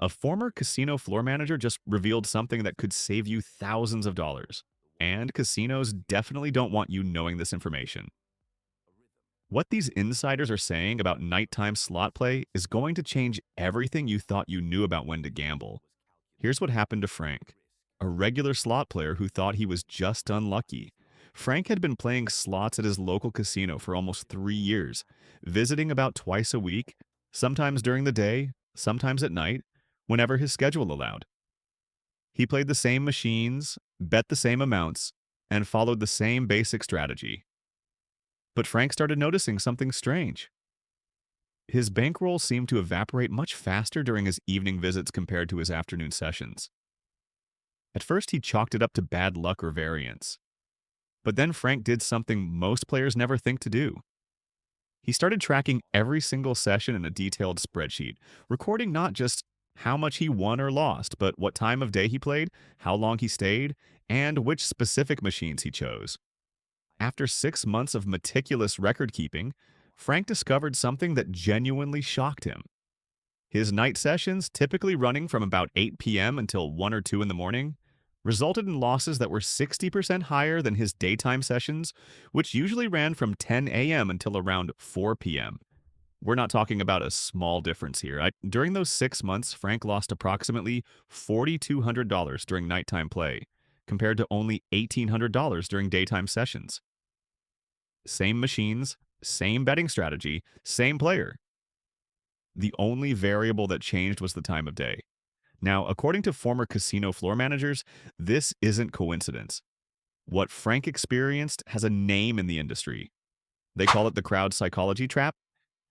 A former casino floor manager just revealed something that could save you thousands of dollars. And casinos definitely don't want you knowing this information. What these insiders are saying about nighttime slot play is going to change everything you thought you knew about when to gamble. Here's what happened to Frank, a regular slot player who thought he was just unlucky. Frank had been playing slots at his local casino for almost 3 years, visiting about twice a week, sometimes during the day, sometimes at night, whenever his schedule allowed. He played the same machines, bet the same amounts, and followed the same basic strategy. But Frank started noticing something strange. His bankroll seemed to evaporate much faster during his evening visits compared to his afternoon sessions. At first, he chalked it up to bad luck or variance. But then Frank did something most players never think to do. He started tracking every single session in a detailed spreadsheet, recording not just how much he won or lost, but what time of day he played, how long he stayed, and which specific machines he chose. After 6 months of meticulous record keeping, Frank discovered something that genuinely shocked him. His night sessions, typically running from about 8 p.m. until 1 or 2 in the morning, resulted in losses that were 60% higher than his daytime sessions, which usually ran from 10 a.m. until around 4 p.m. We're not talking about a small difference here. During those 6 months, Frank lost approximately $4,200 during nighttime play, compared to only $1,800 during daytime sessions. Same machines, same betting strategy, same player. The only variable that changed was the time of day. Now, according to former casino floor managers, this isn't coincidence. What Frank experienced has a name in the industry. They call it the crowd psychology trap,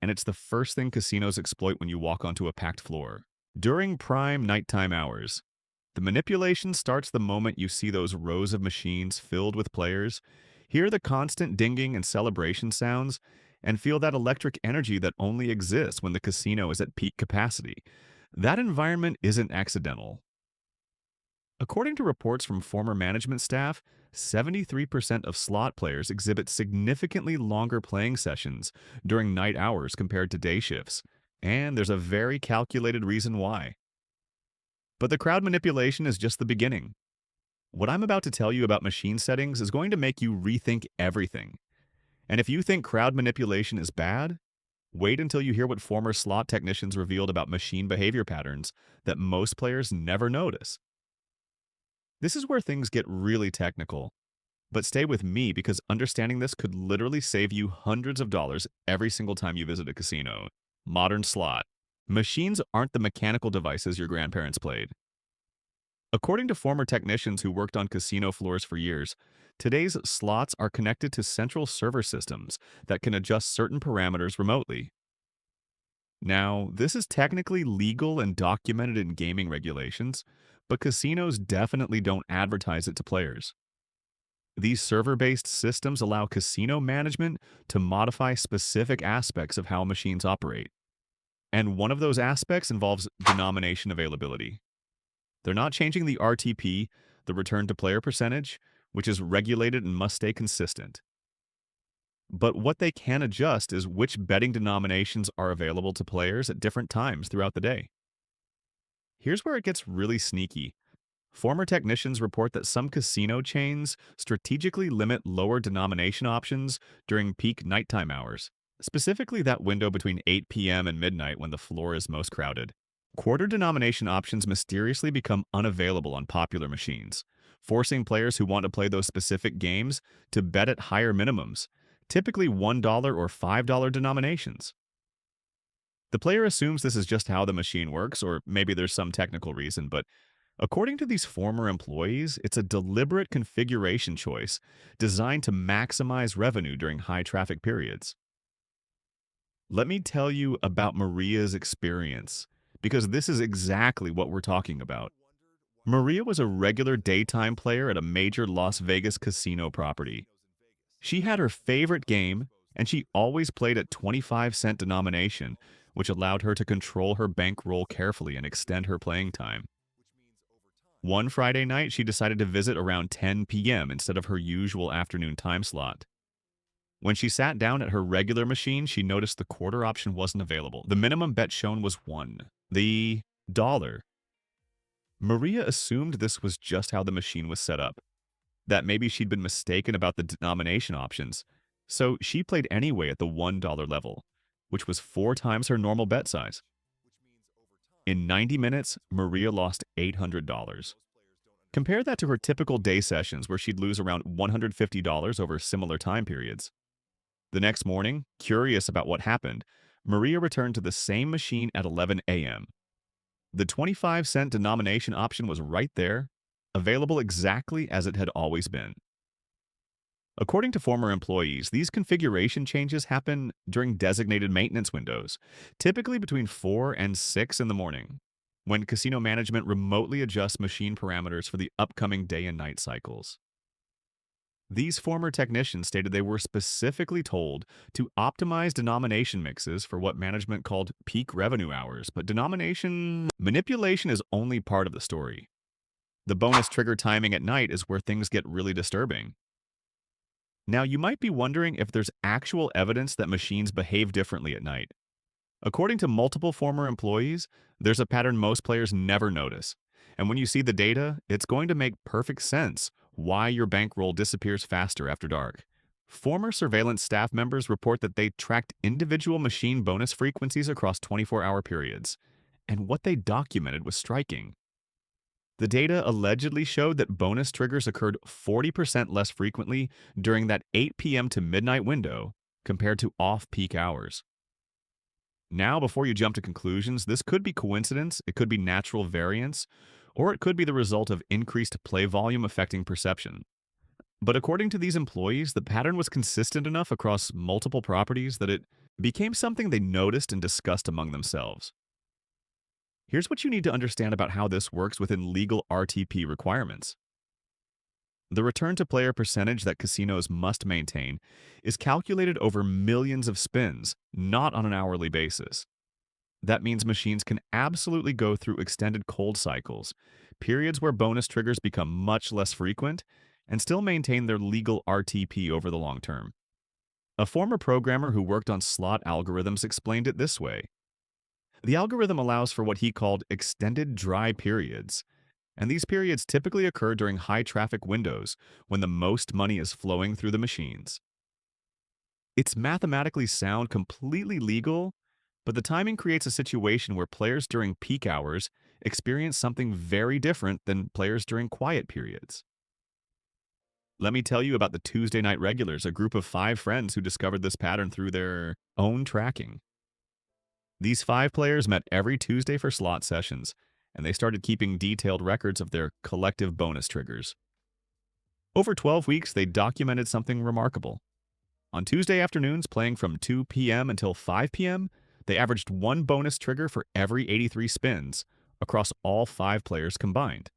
and it's the first thing casinos exploit when you walk onto a packed floor. During prime nighttime hours, the manipulation starts the moment you see those rows of machines filled with players, hear the constant dinging and celebration sounds, and feel that electric energy that only exists when the casino is at peak capacity. That environment isn't accidental. According to reports from former management staff, 73% of slot players exhibit significantly longer playing sessions during night hours compared to day shifts, and there's a very calculated reason why. But the crowd manipulation is just the beginning. What I'm about to tell you about machine settings is going to make you rethink everything. And if you think crowd manipulation is bad, wait until you hear what former slot technicians revealed about machine behavior patterns that most players never notice. This is where things get really technical. But stay with me because understanding this could literally save you hundreds of dollars every single time you visit a casino. Modern slot. Machines aren't the mechanical devices your grandparents played. According to former technicians who worked on casino floors for years, today's slots are connected to central server systems that can adjust certain parameters remotely. Now, this is technically legal and documented in gaming regulations, but casinos definitely don't advertise it to players. These server-based systems allow casino management to modify specific aspects of how machines operate. And one of those aspects involves denomination availability. They're not changing the RTP, the return to player percentage, which is regulated and must stay consistent. But what they can adjust is which betting denominations are available to players at different times throughout the day. Here's where it gets really sneaky. Former technicians report that some casino chains strategically limit lower denomination options during peak nighttime hours, specifically that window between 8 p.m. and midnight when the floor is most crowded. Quarter denomination options mysteriously become unavailable on popular machines, forcing players who want to play those specific games to bet at higher minimums, typically $1 or $5 denominations. The player assumes this is just how the machine works, or maybe there's some technical reason, but according to these former employees, it's a deliberate configuration choice designed to maximize revenue during high traffic periods. Let me tell you about Maria's experience, because this is exactly what we're talking about. Maria was a regular daytime player at a major Las Vegas casino property. She had her favorite game, and she always played at 25-cent denomination, which allowed her to control her bankroll carefully and extend her playing time. One Friday night, she decided to visit around 10 p.m. instead of her usual afternoon time slot. When she sat down at her regular machine, she noticed the quarter option wasn't available. The minimum bet shown was 1. The Dollar. Maria assumed this was just how the machine was set up, that maybe she'd been mistaken about the denomination options, so she played anyway at the $1 level, which was 4 times her normal bet size. In 90 minutes, Maria lost $800. Compare that to her typical day sessions where she'd lose around $150 over similar time periods. The next morning, curious about what happened, Maria returned to the same machine at 11 a.m. The 25-cent denomination option was right there, available exactly as it had always been. According to former employees, these configuration changes happen during designated maintenance windows, typically between 4 and 6 in the morning, when casino management remotely adjusts machine parameters for the upcoming day and night cycles. These former technicians stated they were specifically told to optimize denomination mixes for what management called peak revenue hours, but denomination manipulation is only part of the story. The bonus trigger timing at night is where things get really disturbing. Now, you might be wondering if there's actual evidence that machines behave differently at night. According to multiple former employees, there's a pattern most players never notice. And when you see the data, it's going to make perfect sense why your bankroll disappears faster after dark. Former surveillance staff members report that they tracked individual machine bonus frequencies across 24-hour periods, and what they documented was striking. The data allegedly showed that bonus triggers occurred 40% less frequently during that 8 p.m. to midnight window compared to off-peak hours. Now, before you jump to conclusions, this could be coincidence, it could be natural variance, or it could be the result of increased play volume affecting perception. But according to these employees, the pattern was consistent enough across multiple properties that it became something they noticed and discussed among themselves. Here's what you need to understand about how this works within legal RTP requirements. The return to player percentage that casinos must maintain is calculated over millions of spins, not on an hourly basis. That means machines can absolutely go through extended cold cycles, periods where bonus triggers become much less frequent, and still maintain their legal RTP over the long term. A former programmer who worked on slot algorithms explained it this way. The algorithm allows for what he called extended dry periods, and these periods typically occur during high-traffic windows when the most money is flowing through the machines. It's mathematically sound, completely legal, but the timing creates a situation where players during peak hours experience something very different than players during quiet periods. Let me tell you about the Tuesday Night Regulars, a group of 5 friends who discovered this pattern through their own tracking. These 5 players met every Tuesday for slot sessions, and they started keeping detailed records of their collective bonus triggers. Over 12 weeks, they documented something remarkable. On Tuesday afternoons, playing from 2 p.m. until 5 p.m., they averaged 1 bonus trigger for every 83 spins, across all 5 players combined.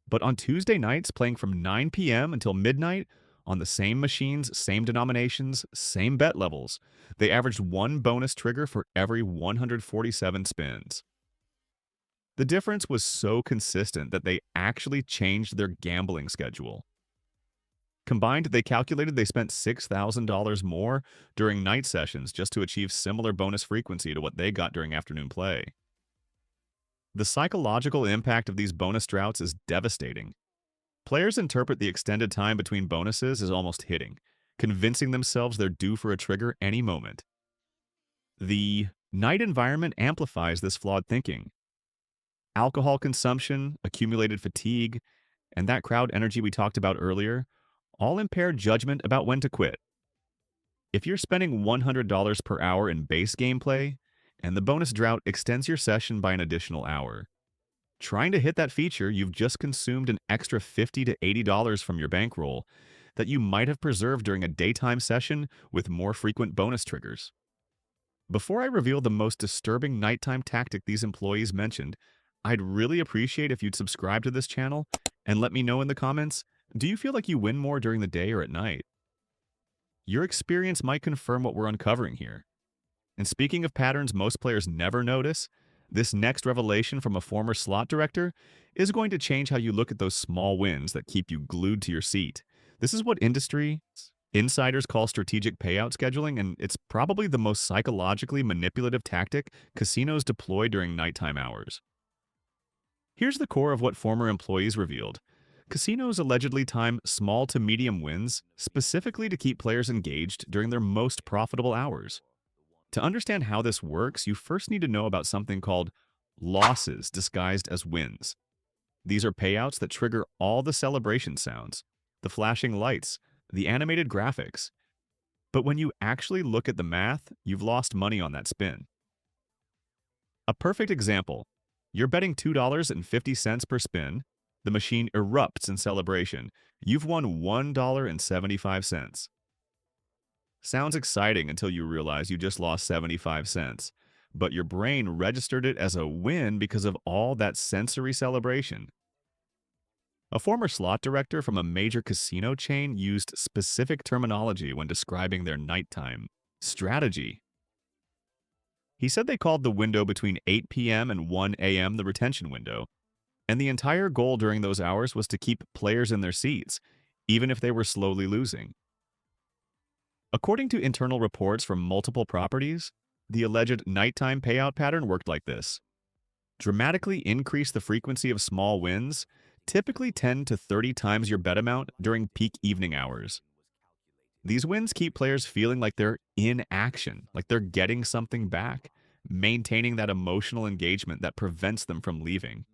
But on Tuesday nights, playing from 9 p.m. until midnight, on the same machines, same denominations, same bet levels, they averaged 1 bonus trigger for every 147 spins. The difference was so consistent that they actually changed their gambling schedule. Combined, they calculated they spent $6,000 more during night sessions just to achieve similar bonus frequency to what they got during afternoon play. The psychological impact of these bonus droughts is devastating. Players interpret the extended time between bonuses as almost hitting, convincing themselves they're due for a trigger any moment. The night environment amplifies this flawed thinking. Alcohol consumption, accumulated fatigue, and that crowd energy we talked about earlier all impair judgment about when to quit. If you're spending $100 per hour in base gameplay, and the bonus drought extends your session by an additional hour, trying to hit that feature, you've just consumed an extra $50 to $80 from your bankroll that you might have preserved during a daytime session with more frequent bonus triggers. Before I reveal the most disturbing nighttime tactic these employees mentioned, I'd really appreciate if you'd subscribe to this channel and let me know in the comments, do you feel like you win more during the day or at night? Your experience might confirm what we're uncovering here. And speaking of patterns most players never notice, this next revelation from a former slot director is going to change how you look at those small wins that keep you glued to your seat. This is what industry Insiders call strategic payout scheduling, and it's probably the most psychologically manipulative tactic casinos deploy during nighttime hours. Here's the core of what former employees revealed. Casinos allegedly time small to medium wins specifically to keep players engaged during their most profitable hours. To understand how this works, you first need to know about something called losses disguised as wins. These are payouts that trigger all the celebration sounds, the flashing lights, the animated graphics. But when you actually look at the math, you've lost money on that spin. A perfect example: you're betting $2.50 per spin. The machine erupts in celebration. You've won $1.75. Sounds exciting until you realize you just lost 75 cents. But your brain registered it as a win because of all that sensory celebration. A former slot director from a major casino chain used specific terminology when describing their nighttime strategy. He said they called the window between 8 p.m. and 1 a.m. the retention window, and the entire goal during those hours was to keep players in their seats, even if they were slowly losing. According to internal reports from multiple properties, the alleged nighttime payout pattern worked like this: dramatically increase the frequency of small wins, typically 10 to 30 times your bet amount during peak evening hours. These wins keep players feeling like they're in action, like they're getting something back, maintaining that emotional engagement that prevents them from leaving.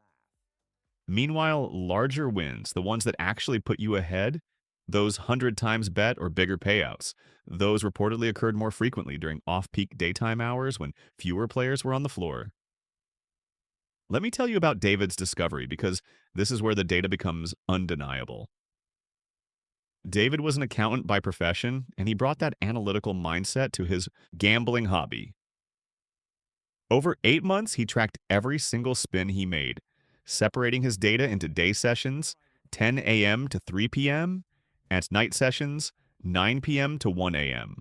Meanwhile, larger wins, the ones that actually put you ahead, those 100 times bet or bigger payouts, those reportedly occurred more frequently during off-peak daytime hours when fewer players were on the floor. Let me tell you about David's discovery because this is where the data becomes undeniable. David was an accountant by profession, and he brought that analytical mindset to his gambling hobby. Over 8 months, he tracked every single spin he made, separating his data into day sessions, 10 a.m. to 3 p.m., and night sessions, 9 p.m. to 1 a.m.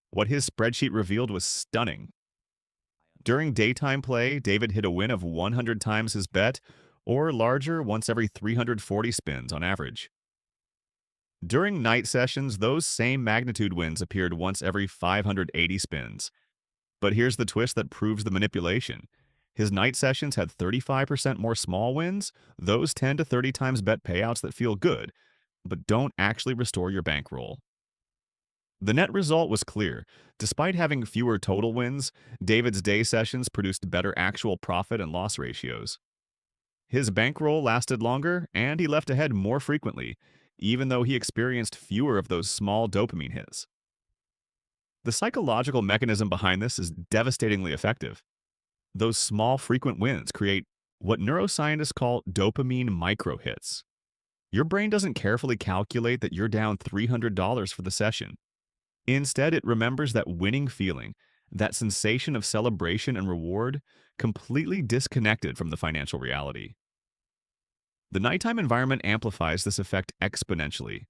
What his spreadsheet revealed was stunning. During daytime play, David hit a win of 100 times his bet, or larger once every 340 spins on average. During night sessions, those same magnitude wins appeared once every 580 spins. But here's the twist that proves the manipulation. His night sessions had 35% more small wins, those 10 to 30 times bet payouts that feel good, but don't actually restore your bankroll. The net result was clear. Despite having fewer total wins, David's day sessions produced better actual profit and loss ratios. His bankroll lasted longer, and he left ahead more frequently, even though he experienced fewer of those small dopamine hits. The psychological mechanism behind this is devastatingly effective. Those small, frequent wins create what neuroscientists call dopamine microhits. Your brain doesn't carefully calculate that you're down $300 for the session. Instead, it remembers that winning feeling, that sensation of celebration and reward, completely disconnected from the financial reality. The nighttime environment amplifies this effect exponentially.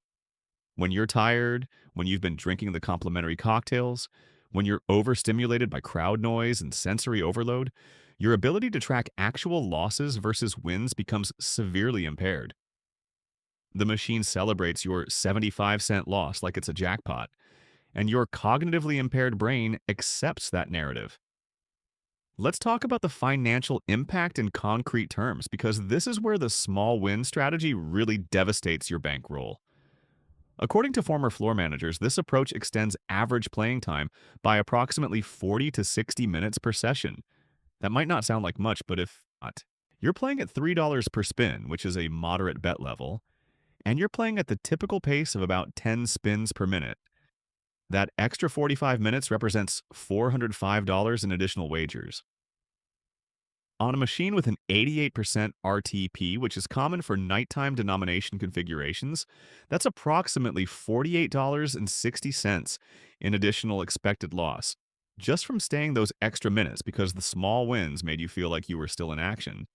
When you're tired, when you've been drinking the complimentary cocktails, when you're overstimulated by crowd noise and sensory overload, your ability to track actual losses versus wins becomes severely impaired. The machine celebrates your 75-cent loss like it's a jackpot, and your cognitively impaired brain accepts that narrative. Let's talk about the financial impact in concrete terms, because this is where the small win strategy really devastates your bankroll. According to former floor managers, this approach extends average playing time by approximately 40 to 60 minutes per session. That might not sound like much, but if not, you're playing at $3 per spin, which is a moderate bet level, and you're playing at the typical pace of about 10 spins per minute. That extra 45 minutes represents $405 in additional wagers. On a machine with an 88% RTP, which is common for nighttime denomination configurations, that's approximately $48.60 in additional expected loss, just from staying those extra minutes because the small wins made you feel like you were still in action.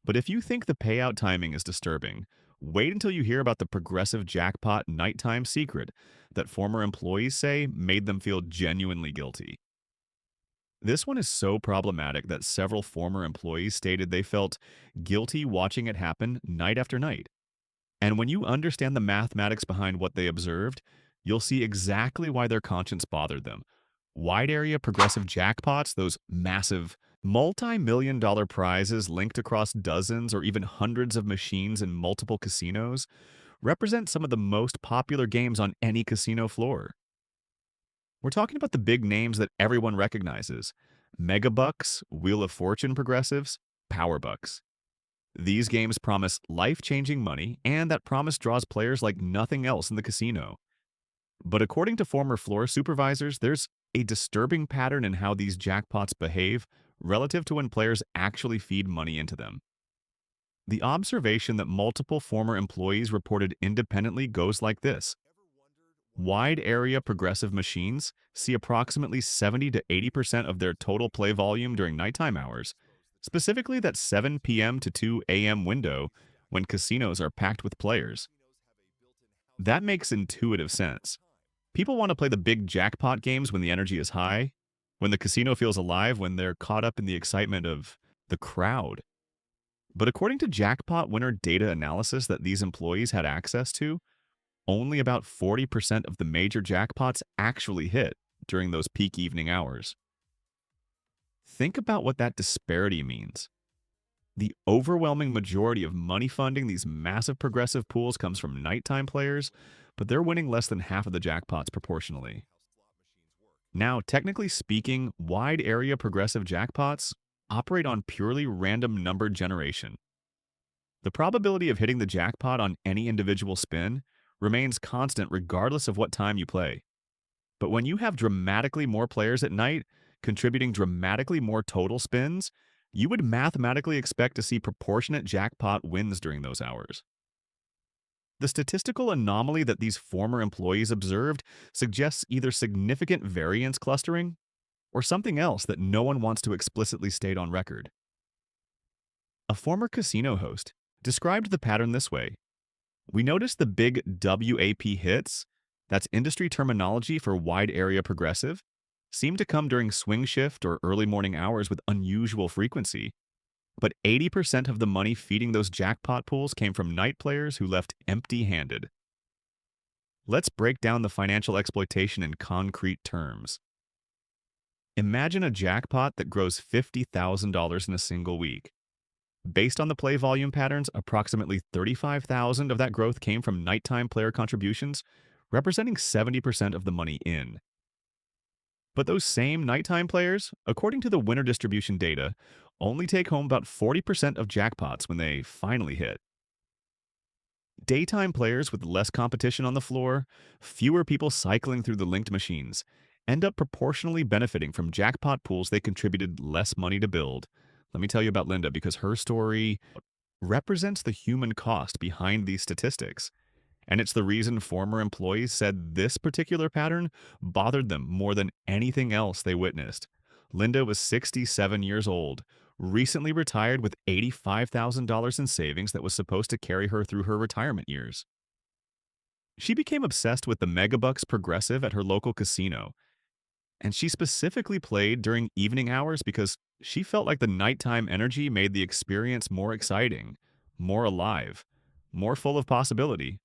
But if you think the payout timing is disturbing, wait until you hear about the progressive jackpot nighttime secret that former employees say made them feel genuinely guilty. This one is so problematic that several former employees stated they felt guilty watching it happen night after night. And when you understand the mathematics behind what they observed, you'll see exactly why their conscience bothered them. Wide area progressive jackpots, those massive multi-million dollar prizes linked across dozens or even hundreds of machines in multiple casinos, represent some of the most popular games on any casino floor. We're talking about the big names that everyone recognizes: Megabucks, Wheel of Fortune progressives, Powerbucks. These games promise life-changing money, and that promise draws players like nothing else in the casino. But according to former floor supervisors, there's a disturbing pattern in how these jackpots behave relative to when players actually feed money into them. The observation that multiple former employees reported independently goes like this: wide area progressive machines see approximately 70 to 80% of their total play volume during nighttime hours, specifically that 7 p.m. to 2 a.m. window when casinos are packed with players. That makes intuitive sense. People want to play the big jackpot games when the energy is high, when the casino feels alive, when they're caught up in the excitement of the crowd. But according to jackpot winner data analysis that these employees had access to, only about 40% of the major jackpots actually hit during those peak evening hours. Think about what that disparity means. The overwhelming majority of money funding these massive progressive pools comes from nighttime players, but they're winning less than half of the jackpots proportionally. Now, technically speaking, wide area progressive jackpots operate on purely random number generation. The probability of hitting the jackpot on any individual spin remains constant regardless of what time you play. But when you have dramatically more players at night, contributing dramatically more total spins, you would mathematically expect to see proportionate jackpot wins during those hours. The statistical anomaly that these former employees observed suggests either significant variance clustering or something else that no one wants to explicitly state on record. A former casino host described the pattern this way: we noticed the big WAP hits, that's industry terminology for wide area progressive, seem to come during swing shift or early morning hours with unusual frequency. But 80% of the money feeding those jackpot pools came from night players who left empty-handed. Let's break down the financial exploitation in concrete terms. Imagine a jackpot that grows $50,000 in a single week. Based on the play volume patterns, approximately 35,000 of that growth came from nighttime player contributions, representing 70% of the money in. But those same nighttime players, according to the winner distribution data, only take home about 40% of jackpots when they finally hit. Daytime players with less competition on the floor, fewer people cycling through the linked machines, end up proportionally benefiting from jackpot pools they contributed less money to build. Let me tell you about Linda, because her story represents the human cost behind these statistics. And it's the reason former employees said this particular pattern bothered them more than anything else they witnessed. Linda was 67 years old, recently retired with $85,000 in savings that was supposed to carry her through her retirement years. She became obsessed with the Megabucks progressive at her local casino, and she specifically played during evening hours because she felt like the nighttime energy made the experience more exciting, more alive, more full of possibility.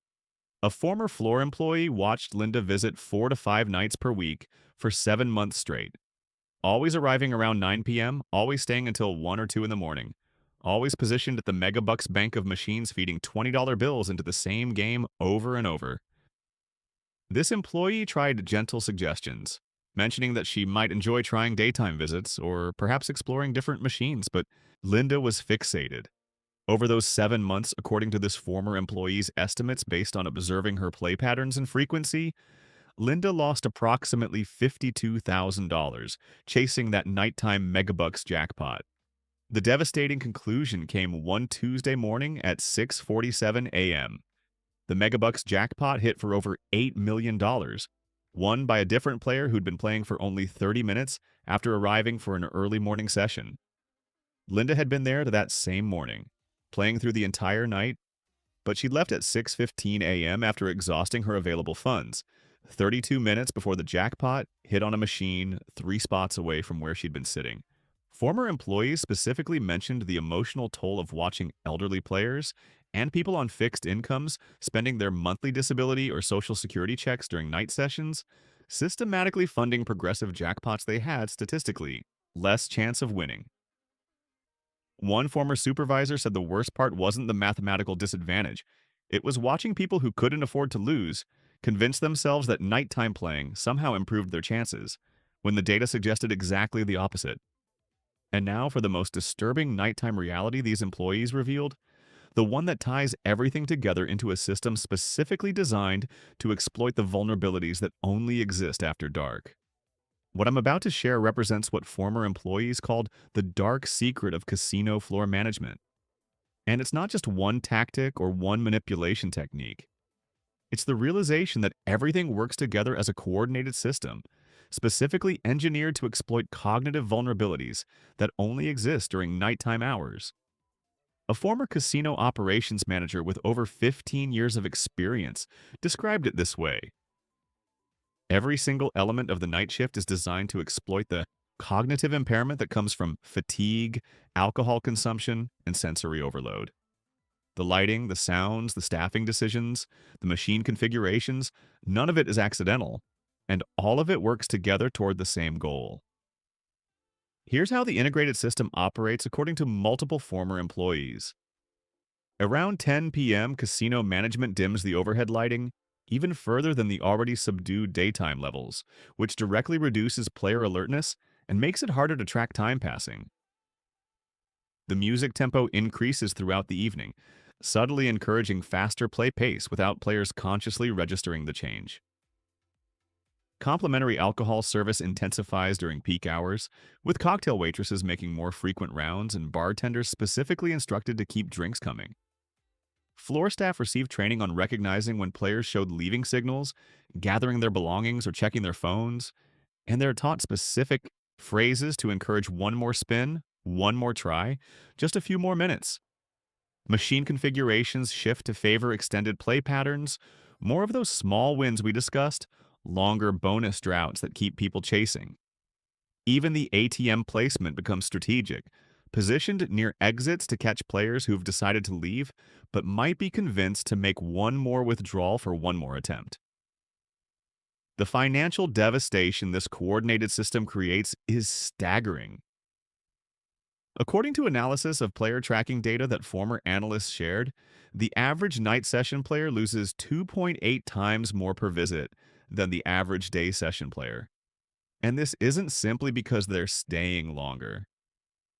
A former floor employee watched Linda visit 4 to 5 nights per week for 7 months straight, always arriving around 9 p.m., always staying until 1 or 2 in the morning, always positioned at the Megabucks bank of machines feeding $20 bills into the same game over and over. This employee tried gentle suggestions, mentioning that she might enjoy trying daytime visits or perhaps exploring different machines, but Linda was fixated. Over those 7 months, according to this former employee's estimates based on observing her play patterns and frequency, Linda lost approximately $52,000 chasing that nighttime Megabucks jackpot. The devastating conclusion came one Tuesday morning at 6:47 a.m. The Megabucks jackpot hit for over $8 million, won by a different player who'd been playing for only 30 minutes after arriving for an early morning session. Linda had been there that same morning, playing through the entire night, but she left at 6:15 a.m. after exhausting her available funds, 32 minutes before the jackpot hit on a machine 3 spots away from where she'd been sitting. Former employees specifically mentioned the emotional toll of watching elderly players and people on fixed incomes spending their monthly disability or social security checks during night sessions, systematically funding progressive jackpots they had statistically less chance of winning. One former supervisor said the worst part wasn't the mathematical disadvantage. It was watching people who couldn't afford to lose convince themselves that nighttime playing somehow improved their chances, when the data suggested exactly the opposite. And now for the most disturbing nighttime reality these employees revealed, the one that ties everything together into a system specifically designed to exploit the vulnerabilities that only exist after dark. What I'm about to share represents what former employees called the dark secret of casino floor management. And it's not just one tactic or one manipulation technique. It's the realization that everything works together as a coordinated system, specifically engineered to exploit cognitive vulnerabilities that only exist during nighttime hours. A former casino operations manager with over 15 years of experience described it this way: every single element of the night shift is designed to exploit the cognitive impairment that comes from fatigue, alcohol consumption, and sensory overload. The lighting, the sounds, the staffing decisions, the machine configurations, none of it is accidental, and all of it works together toward the same goal. Here's how the integrated system operates according to multiple former employees. Around 10 p.m., casino management dims the overhead lighting even further than the already subdued daytime levels, which directly reduces player alertness and makes it harder to track time passing. The music tempo increases throughout the evening, subtly encouraging faster play pace without players consciously registering the change. Complimentary alcohol service intensifies during peak hours, with cocktail waitresses making more frequent rounds and bartenders specifically instructed to keep drinks coming. Floor staff receive training on recognizing when players showed leaving signals, gathering their belongings, or checking their phones, and they're taught specific phrases to encourage one more spin, one more try, just a few more minutes. Machine configurations shift to favor extended play patterns, more of those small wins we discussed, longer bonus droughts that keep people chasing. Even the ATM placement becomes strategic, positioned near exits to catch players who've decided to leave, but might be convinced to make one more withdrawal for one more attempt. The financial devastation this coordinated system creates is staggering. According to analysis of player tracking data that former analysts shared, the average night session player loses 2.8 times more per visit than the average day session player. And this isn't simply because they're staying longer.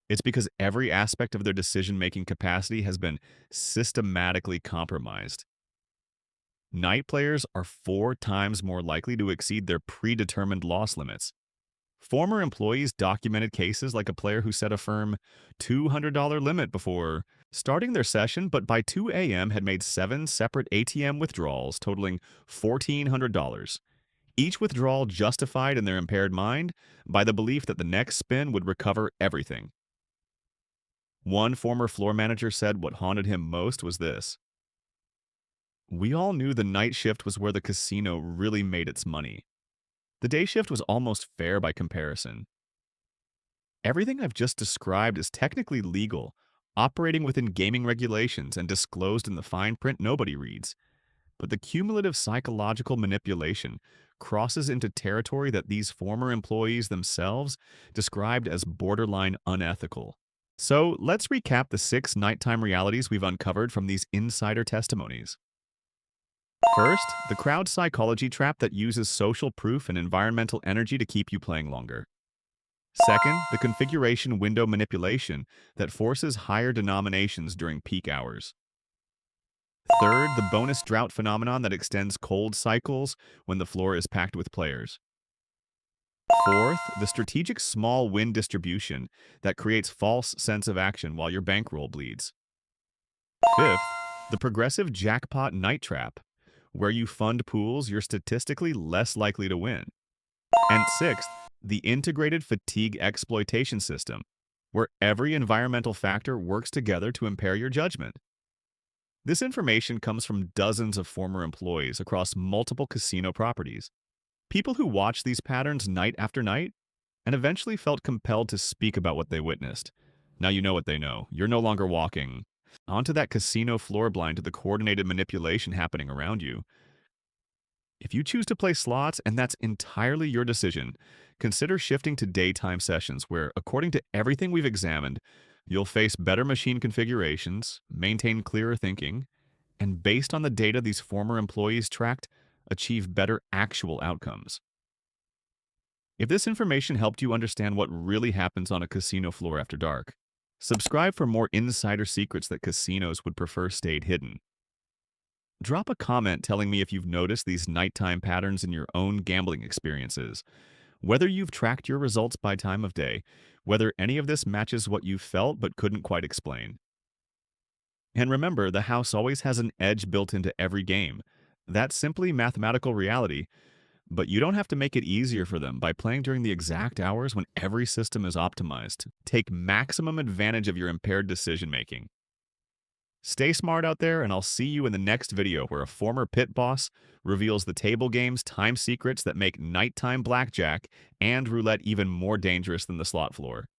It's because every aspect of their decision-making capacity has been systematically compromised. Night players are 4 times more likely to exceed their predetermined loss limits. Former employees documented cases like a player who set a firm $200 limit before starting their session, but by 2 a.m. had made 7 separate ATM withdrawals totaling $1,400. Each withdrawal justified in their impaired mind by the belief that the next spin would recover everything. One former floor manager said what haunted him most was this: we all knew the night shift was where the casino really made its money. The day shift was almost fair by comparison. Everything I've just described is technically legal, operating within gaming regulations and disclosed in the fine print nobody reads. But the cumulative psychological manipulation crosses into territory that these former employees themselves described as borderline unethical. So let's recap the 6 nighttime realities we've uncovered from these insider testimonies. First, the crowd psychology trap that uses social proof and environmental energy to keep you playing longer. Second, the configuration window manipulation that forces higher denominations during peak hours. Third, the bonus drought phenomenon that extends cold cycles when the floor is packed with players. Fourth, the strategic small win distribution that creates false sense of action while your bankroll bleeds. Fifth, the progressive jackpot night trap, where you fund pools you're statistically less likely to win. And sixth, the integrated fatigue exploitation system, where every environmental factor works together to impair your judgment. This information comes from dozens of former employees across multiple casino properties, people who watched these patterns night after night and eventually felt compelled to speak about what they witnessed. Now you know what they know. You're no longer walking. Onto that casino floor blind to the coordinated manipulation happening around you. If you choose to play slots, and that's entirely your decision, consider shifting to daytime sessions where, according to everything we've examined, you'll face better machine configurations, maintain clearer thinking, and based on the data these former employees tracked, achieve better actual outcomes. If this information helped you understand what really happens on a casino floor after dark, subscribe for more insider secrets that casinos would prefer stayed hidden. Drop a comment telling me if you've noticed these nighttime patterns in your own gambling experiences, whether you've tracked your results by time of day, whether any of this matches what you felt but couldn't quite explain. And remember, the house always has an edge built into every game. That's simply mathematical reality, but you don't have to make it easier for them by playing during the exact hours when every system is optimized. Take maximum advantage of your impaired decision making. Stay smart out there, and I'll see you in the next video where a former pit boss reveals the table game's time secrets that make nighttime blackjack and roulette even more dangerous than the slot floor.